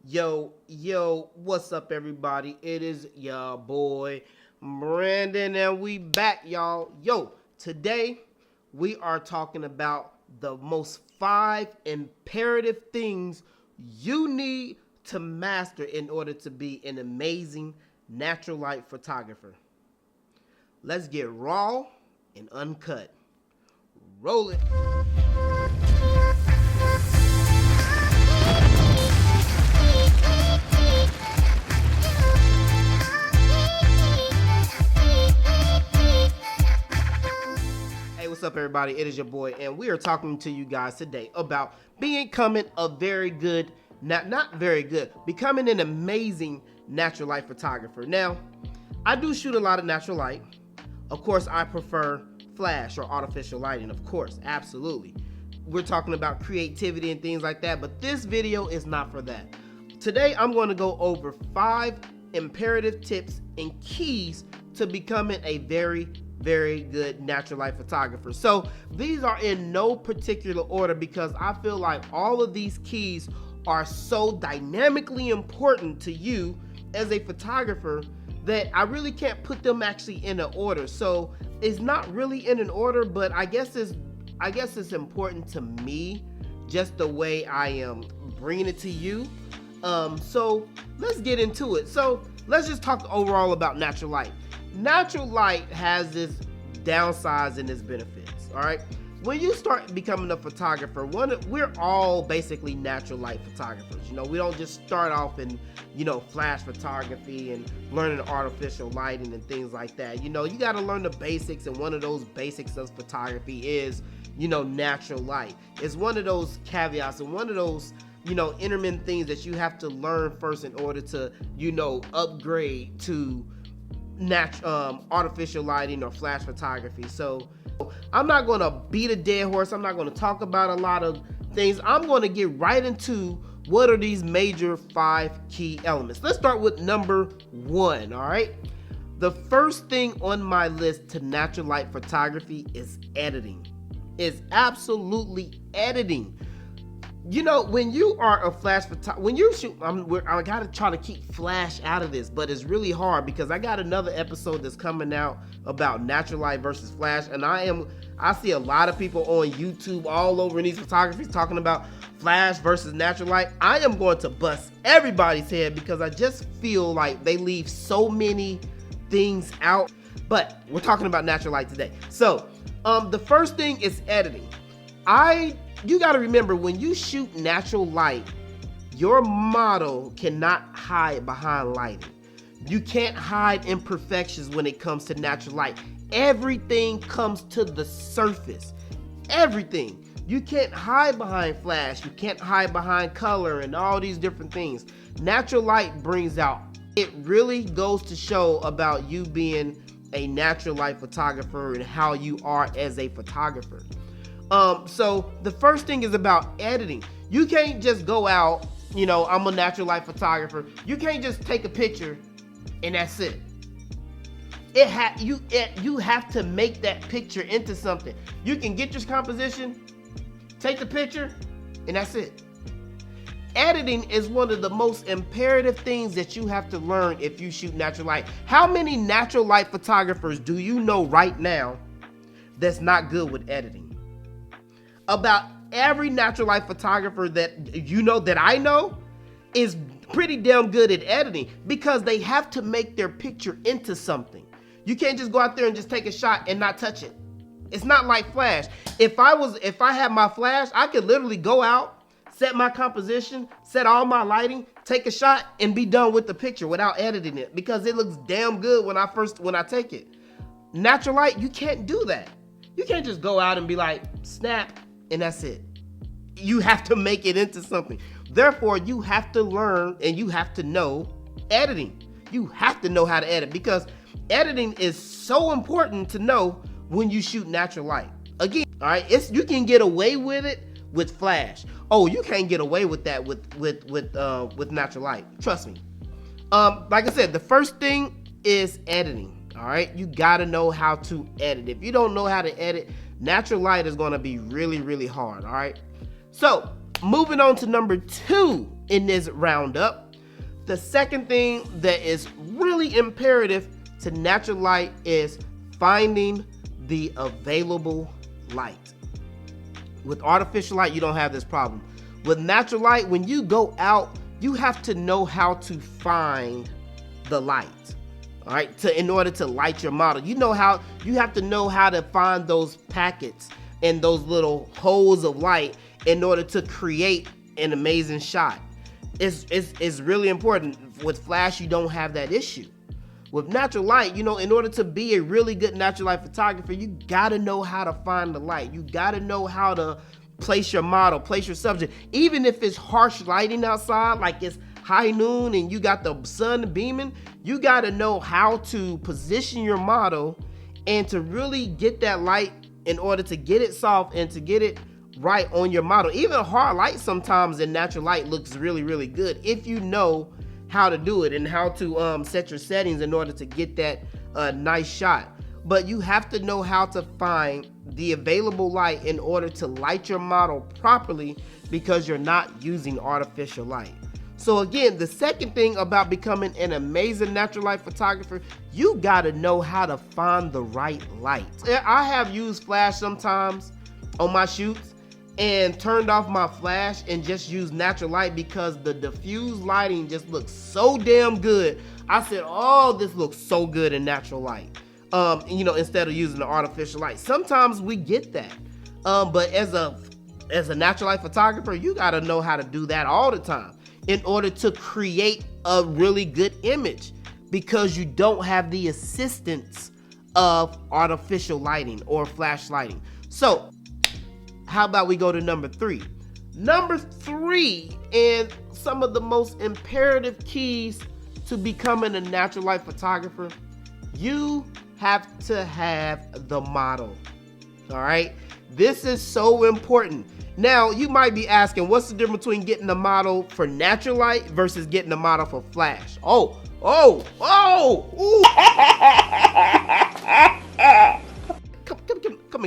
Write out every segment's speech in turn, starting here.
Yo, what's up, everybody? It is your boy Brandon, and we back, y'all. Today we are talking about the most 5 imperative things you need to master in order to be an amazing natural light photographer. Let's get raw and uncut. Roll it. Hey, what's up, everybody? It is your boy, and we are talking to you guys today about becoming a very good, not very good, becoming an amazing natural light photographer. Now, I do shoot a lot of natural light. Of course, I prefer flash or artificial lighting, of course, absolutely. We're talking about creativity and things like that, but this video is not for that. Today, I'm going to go over 5 imperative tips and keys to becoming a very good natural light photographer. So these are in no particular order because I feel like all of these keys are so dynamically important to you as a photographer that I really can't put them actually in an order. So it's not really in an order, but I guess it's important to me just the way I am bringing it to you. So let's get into it. So let's just talk overall about natural light. Natural light has its downsides and its benefits. All right. When you start becoming a photographer, we're all basically natural light photographers. You know, we don't just start off in, flash photography and learning artificial lighting and things like that. You know, you got to learn the basics, and one of those basics of photography is, natural light. It's one of those caveats and one of those, intermittent things that you have to learn first in order to, upgrade to artificial lighting or flash photography. So I'm not going to beat a dead horse. I'm not going to talk about a lot of things. I'm going to get right into what are these major 5 key elements. Let's start with number 1. All right. The first thing on my list to natural light photography is editing. It's absolutely editing. When you are a flash photographer, when you shoot, I gotta try to keep flash out of this, but it's really hard because I got another episode that's coming out about natural light versus flash, and I see a lot of people on YouTube all over in these photographies talking about flash versus natural light. I am going to bust everybody's head because I just feel like they leave so many things out, but we're talking about natural light today. So, the first thing is editing. You got to remember, when you shoot natural light, your model cannot hide behind lighting. You can't hide imperfections when it comes to natural light. Everything comes to the surface. Everything. You can't hide behind flash. You can't hide behind color and all these different things. Natural light brings out. It really goes to show about you being a natural light photographer and how you are as a photographer. So the first thing is about editing. You can't just go out, I'm a natural light photographer. You can't just take a picture and that's it. You have to make that picture into something. You can get your composition, take the picture, and that's it. Editing is one of the most imperative things that you have to learn if you shoot natural light. How many natural light photographers do you know right now that's not good with editing? About every natural light photographer that I know is pretty damn good at editing because they have to make their picture into something. You can't just go out there and just take a shot and not touch it. It's not like flash. If I had my flash, I could literally go out, set my composition, set all my lighting, take a shot, and be done with the picture without editing it because it looks damn good when I take it. Natural light, you can't do that. You can't just go out and be like, snap, and that's it. You have to make it into something. Therefore, you have to learn and you have to know editing. You have to know how to edit because editing is so important to know when you shoot natural light. Again, all right, you can get away with it with flash. Oh, you can't get away with that with natural light. Trust me. Like I said, the first thing is editing. All right, you gotta know how to edit. If you don't know how to edit, natural light is gonna be really hard. All right. So moving on to number 2 in this roundup. The second thing that is really imperative to natural light is finding the available light. With artificial light, you don't have this problem. With natural light, when you go out, you have to know how to find the light. All right, in order to light your model, you have to know how to find those packets and those little holes of light in order to create an amazing shot. It's really important. With flash, you don't have that issue. With natural light, in order to be a really good natural light photographer, you gotta know how to find the light. You gotta know how to place your model, place your subject. Even if it's harsh lighting outside, like it's high noon and you got the sun beaming, you gotta know how to position your model and to really get that light in order to get it soft and to get it right on your model. Even hard light sometimes in natural light looks really, really good if you know how to do it and how to set your settings in order to get that nice shot. But you have to know how to find the available light in order to light your model properly, because you're not using artificial light. So again, the second thing about becoming an amazing natural light photographer, you gotta know how to find the right light. I have used flash sometimes on my shoots and turned off my flash and just used natural light because the diffused lighting just looks so damn good. I said, oh, this looks so good in natural light. Instead of using the artificial light. Sometimes we get that. But as a natural light photographer, you gotta know how to do that all the time in order to create a really good image, because you don't have the assistance of artificial lighting or flash lighting. So how about we go to number 3? Number 3, and some of the most imperative keys to becoming a natural light photographer, you have to have the model. All right, this is so important. Now you might be asking, what's the difference between getting a model for natural light versus getting a model for flash? Come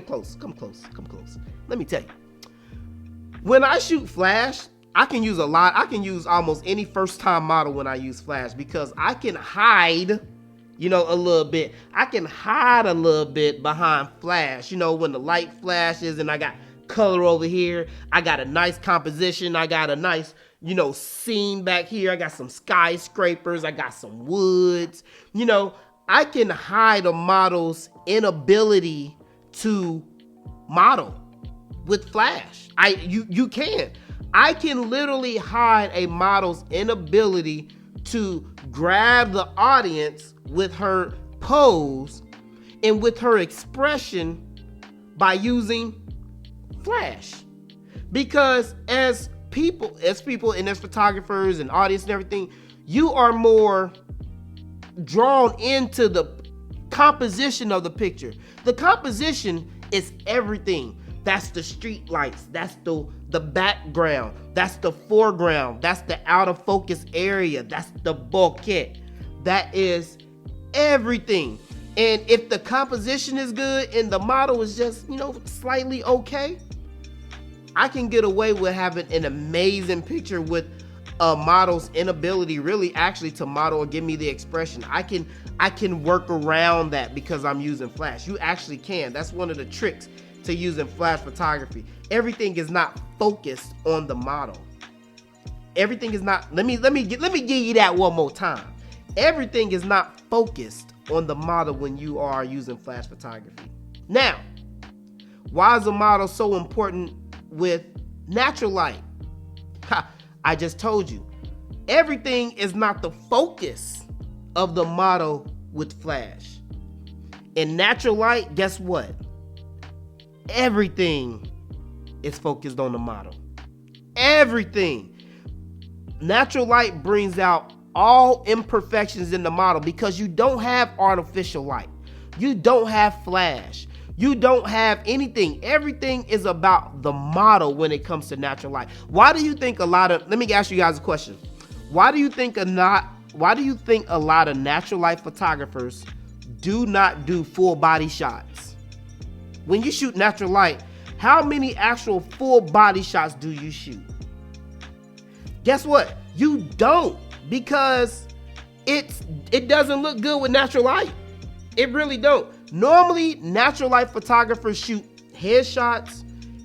close. Let me tell you. When I shoot flash, I can use almost any first time model when I use flash, because I can hide, a little bit. I can hide a little bit behind flash, when the light flashes and I got color over here. I got a nice composition. I got a nice, scene back here. I got some skyscrapers. I got some woods. I can hide a model's inability to model with flash. You can. I can literally hide a model's inability to grab the audience with her pose and with her expression by using flash. Because as people and as photographers and audience and everything, you are more drawn into the composition of the picture. The composition is everything. That's the street lights, that's the background, that's the foreground, that's the out of focus area, that's the bokeh. That is everything. And if the composition is good and the model is just, slightly okay, I can get away with having an amazing picture with a model's inability really actually to model or give me the expression. I can work around that because I'm using flash. You actually can. That's one of the tricks to using flash photography. Everything is not focused on the model. Everything is not, let me give you that one more time. Everything is not focused on the model when you are using flash photography. Now, why is a model so important with natural light? I just told you. Everything is not the focus of the model with flash. In natural light, guess what? Everything is focused on the model. Everything. Natural light brings out all imperfections in the model because you don't have artificial light. You don't have flash. You don't have anything. Everything is about the model when it comes to natural light. Why do you think let me ask you guys a question. Why do you think a lot of natural light photographers do not do full body shots? When you shoot natural light, how many actual full body shots do you shoot? Guess what? You don't, because it doesn't look good with natural light. It really don't. Normally, natural light photographers shoot headshots,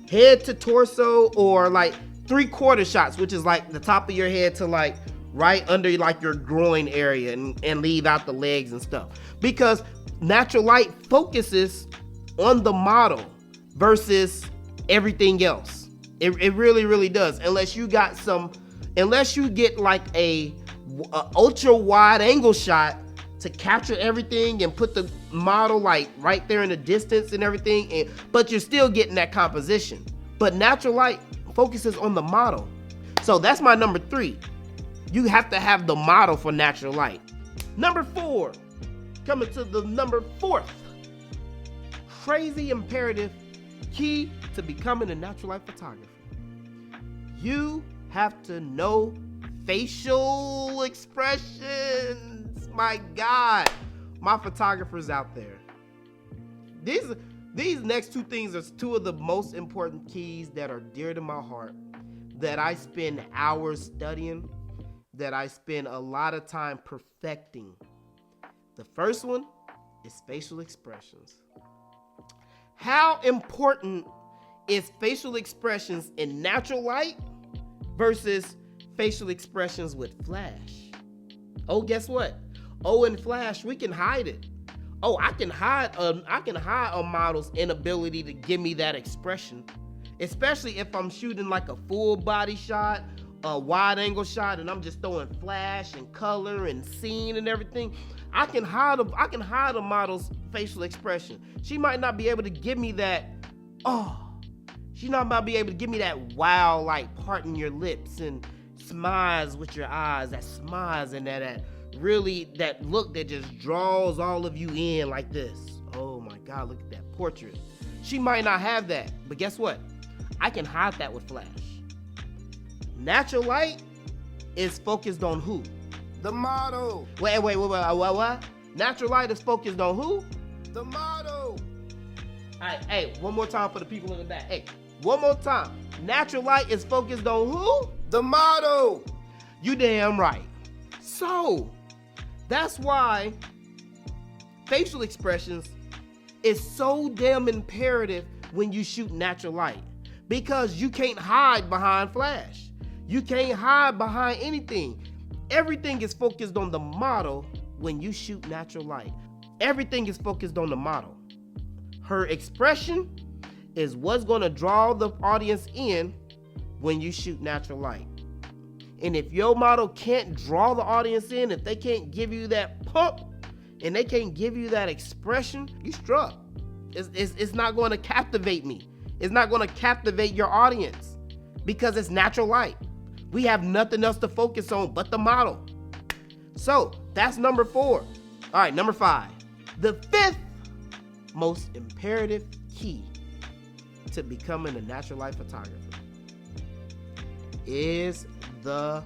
head to torso, or like 3/4 shots, which is like the top of your head to like right under like your groin area, and leave out the legs and stuff. Because natural light focuses on the model versus everything else. It really, really does. Unless you get like a ultra wide angle shot to capture everything and put the model like right there in the distance and everything, but you're still getting that composition. But natural light focuses on the model. So that's my number 3. You have to have the model for natural light. Number 4, coming to the number 4th crazy imperative key to becoming a natural light photographer. You have to know facial expressions. My God, my photographers out there. These next 2 things are 2 of the most important keys that are dear to my heart, that I spend hours studying, that I spend a lot of time perfecting. The first one is facial expressions. How important is facial expressions in natural light versus facial expressions with flash? Oh, guess what? Oh, in flash, we can hide it. Oh, I can hide a model's inability to give me that expression, especially if I'm shooting like a full body shot, a wide angle shot, and I'm just throwing flash and color and scene and everything. I can hide a model's facial expression. She might not be able to give me that, she's not about to be able to give me that wow, like parting your lips and smiles with your eyes, that smiles and that look that just draws all of you in like this. Oh my God, look at that portrait. She might not have that, but guess what? I can hide that with flash. Natural light is focused on who? The model. Wait, what? Natural light is focused on who? The model. All right, hey, one more time for the people in the back. Hey, one more time. Natural light is focused on who? The model. You damn right. So, that's why facial expressions is so damn imperative when you shoot natural light, because you can't hide behind flash. You can't hide behind anything. Everything is focused on the model when you shoot natural light. Everything is focused on the model. Her expression is what's going to draw the audience in when you shoot natural light. And if your model can't draw the audience in, if they can't give you that pump and they can't give you that expression, you struck. It's not going to captivate me. It's not going to captivate your audience because it's natural light. We have nothing else to focus on but the model. So that's number 4. All right, number 5. The 5th most imperative key to becoming a natural light photographer is the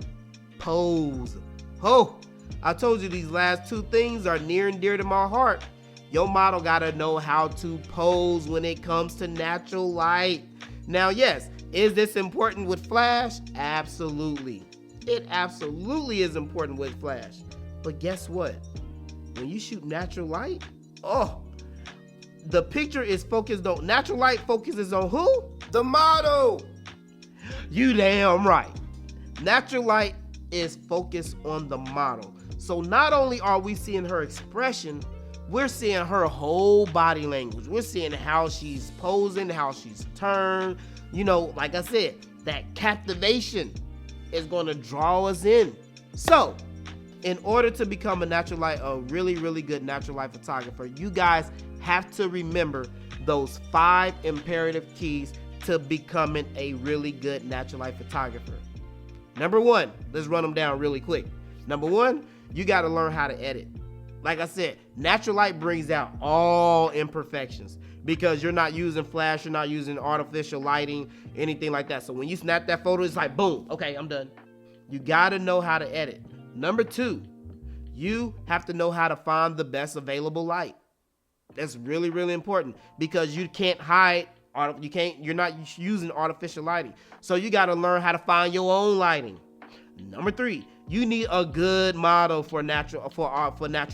pose. Oh, I told you these last 2 things are near and dear to my heart. Your model gotta know how to pose when it comes to natural light. Now, yes, is this important with flash? Absolutely. It absolutely is important with flash. But guess what? When you shoot natural light, the picture is focused on, natural light focuses on who? The model. You damn right. Natural light is focused on the model. So not only are we seeing her expression, we're seeing her whole body language. We're seeing how she's posing, how she's turned. You know, like I said, that captivation is going to draw us in. So, in order to become a really, really good natural light photographer, you guys have to remember those 5 imperative keys to becoming a really good natural light photographer. Number 1, let's run them down really quick. Number 1, you got to learn how to edit. Like I said, natural light brings out all imperfections because you're not using flash, you're not using artificial lighting, anything like that. So when you snap that photo, it's like, boom, okay, I'm done. You got to know how to edit. Number 2, you have to know how to find the best available light. That's really, really important because you can't hide, you're not using artificial lighting. So you got to learn how to find your own lighting. Number 3, you need a good model for natural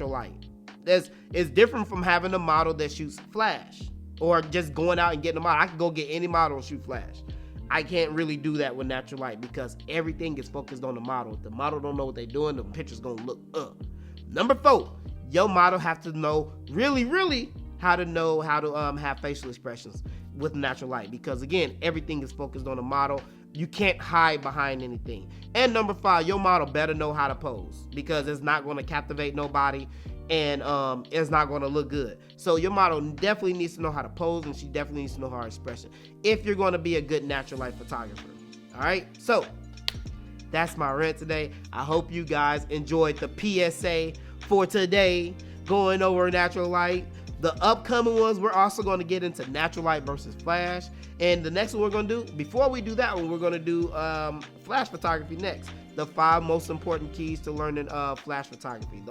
light. It's different from having a model that shoots flash or just going out and getting a model. I can go get any model and shoot flash. I can't really do that with natural light because everything is focused on the model. If the model don't know what they're doing, the picture's gonna look up. Number 4, your model have to know really how to have facial expressions with natural light, because again, everything is focused on the model. You can't hide behind anything. And number 5, your model better know how to pose, because it's not going to captivate nobody, and it's not going to look good. So your model definitely needs to know how to pose, and she definitely needs to know her expression if you're going to be a good natural light photographer. All right, so that's my rant today. I hope you guys enjoyed the PSA for today, going over natural light. The upcoming ones, we're also going to get into natural light versus flash. And the next one we're going to do, before we do that one, we're going to do flash photography next. The 5 most important keys to learning flash photography.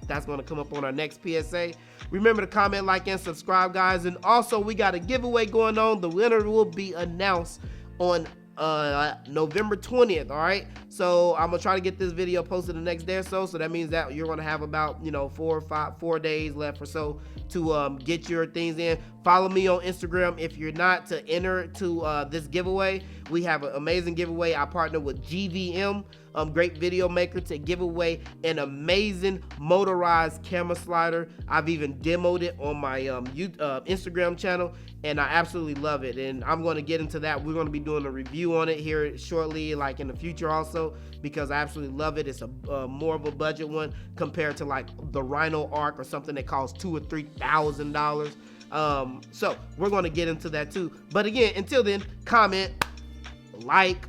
That's going to come up on our next PSA. Remember to comment, like, and subscribe, guys. And also, we got a giveaway going on. The winner will be announced on November 20th. All right, so I'm gonna try to get this video posted the next day or so that means that you're gonna have about 4 days left or so to get your things in. Follow me on Instagram if you're not, to enter to this giveaway. We have an amazing giveaway. I partner with GVM, great video maker, to give away an amazing motorized camera slider. I've even demoed it on my Instagram channel, and I absolutely love it. And I'm going to get into that. We're going to be doing a review on it here shortly, like in the future also, because I absolutely love it. It's a more of a budget one compared to like the Rhino Arc or something that costs $2,000 or $3,000. So we're going to get into that too. But again, until then, comment, like,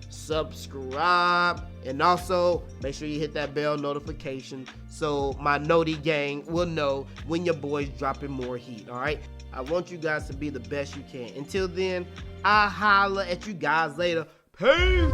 subscribe, and also make sure you hit that bell notification so my Noti gang will know when your boy's dropping more heat. All right, I want you guys to be the best you can. Until then, I'll holla at you guys later. Peace.